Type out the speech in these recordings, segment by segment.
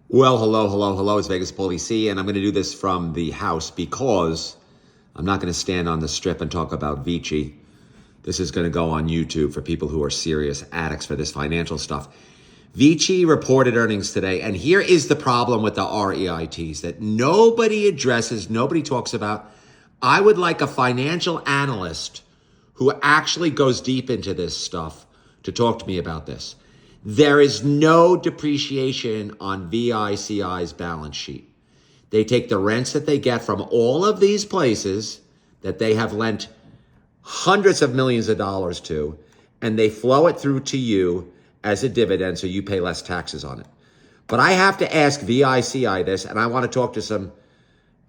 Well, hello. It's Vegas Paulie C, and I'm going to do this from the house because I'm not going to stand on the strip and talk about Vici. This is going to go on YouTube for people who are serious addicts for this financial stuff. Vici reported earnings today, and here is the problem with the REITs that nobody addresses, nobody talks about. I would like a financial analyst who actually goes deep into this stuff to talk to me about this. There is no depreciation on VICI's balance sheet. They take the rents that they get from all of these places that they have lent hundreds of millions of dollars to, and they flow it through to you as a dividend so you pay less taxes on it. But I have to ask VICI this, and I want to talk to some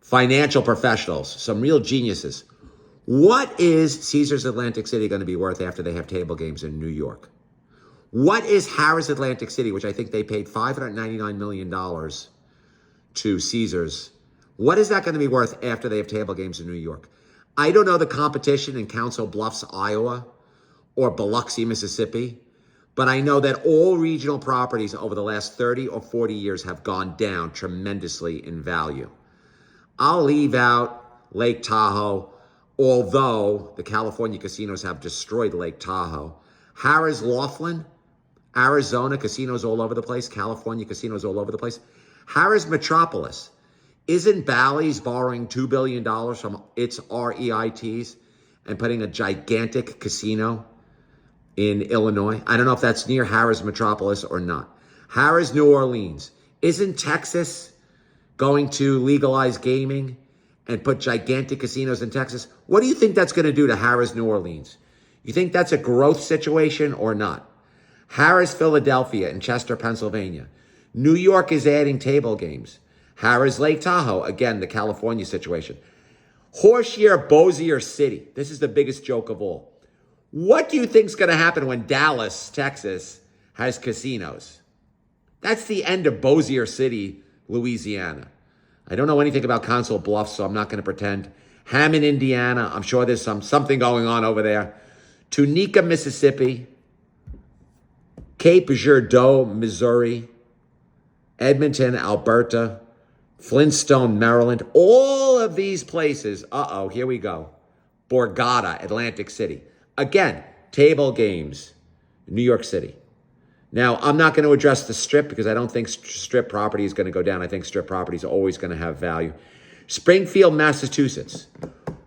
financial professionals, some real geniuses. What is Caesars Atlantic City going to be worth after they have table games in New York? What is Harrah's Atlantic City, which I think they paid $599 million to Caesars? What is that going to be worth after they have table games in New York? I don't know the competition in Council Bluffs, Iowa, or Biloxi, Mississippi, but I know that all regional properties over the last 30 or 40 years have gone down tremendously in value. I'll leave out Lake Tahoe, although the California casinos have destroyed Lake Tahoe. Harrah's Laughlin, Arizona, casinos all over the place. California, casinos all over the place. Harrah's Metropolis. Isn't Bally's borrowing $2 billion from its REITs and putting a gigantic casino in Illinois? I don't know if that's near Harrah's Metropolis or not. Harrah's New Orleans. Isn't Texas going to legalize gaming and put gigantic casinos in Texas? What do you think that's going to do to Harrah's New Orleans? You think that's a growth situation or not? Harrah's Philadelphia in Chester, Pennsylvania. New York is adding table games. Harrah's Lake Tahoe, again, the California situation. Bossier, Bossier City. This is the biggest joke of all. What do you think is going to happen when Dallas, Texas, has casinos? That's the end of Bossier City, Louisiana. I don't know anything about Council Bluffs, so I'm not going to pretend. Hammond, Indiana. I'm sure there's something going on over there. Tunica, Mississippi. Cape Girardeau, Missouri. Edmonton, Alberta. Flintstone, Maryland. All of these places. Here we go. Borgata, Atlantic City. Again, table games, New York City. Now, I'm not going to address the strip because I don't think strip property is going to go down. I think strip property is always going to have value. Springfield, Massachusetts.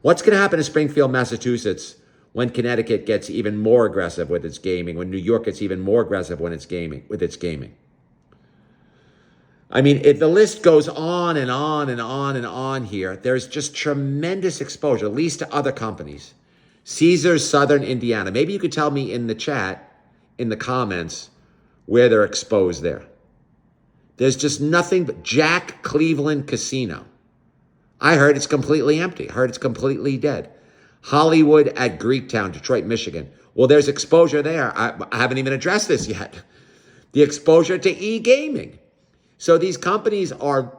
What's going to happen in Springfield, Massachusetts when Connecticut gets even more aggressive with its gaming, when New York gets even more aggressive when it's gaming, with its gaming? I mean, if the list goes on and on and on and on here, there's just tremendous exposure, at least to other companies. Caesars, Southern Indiana. Maybe you could tell me in the chat, in the comments, where they're exposed there. There's just nothing but Jack Cleveland Casino. I heard it's completely empty. I heard it's completely dead. Hollywood at Greektown, Detroit, Michigan. Well, there's exposure there. I haven't even addressed this yet. The exposure to e-gaming. So these companies are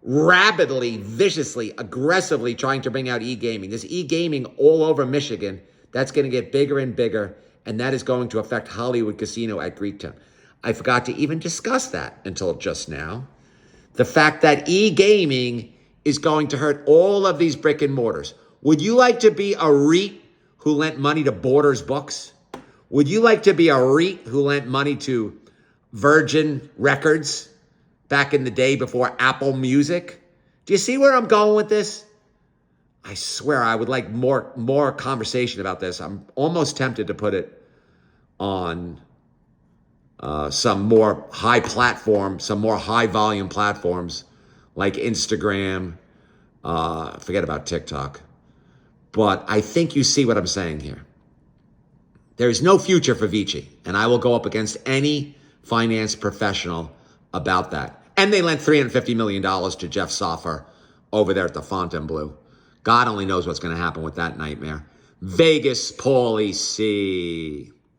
rapidly, viciously, aggressively trying to bring out e-gaming. This e-gaming all over Michigan, that's going to get bigger and bigger, and that is going to affect Hollywood Casino at Greektown. I forgot to even discuss that until just now. The fact that e-gaming is going to hurt all of these brick and mortars. Would you like to be a REIT who lent money to Borders Books? Would you like to be a REIT who lent money to Virgin Records back in the day before Apple Music? Do you see where I'm going with this? I swear I would like more conversation about this. I'm almost tempted to put it on some more high platform, some more high volume platforms like Instagram. Forget about TikTok. But I think you see what I'm saying here. There is no future for Vici, and I will go up against any finance professional about that. And they lent $350 million to Jeff Soffer over there at the Fontainebleau. God only knows what's going to happen with that nightmare. Vegas Paulie C.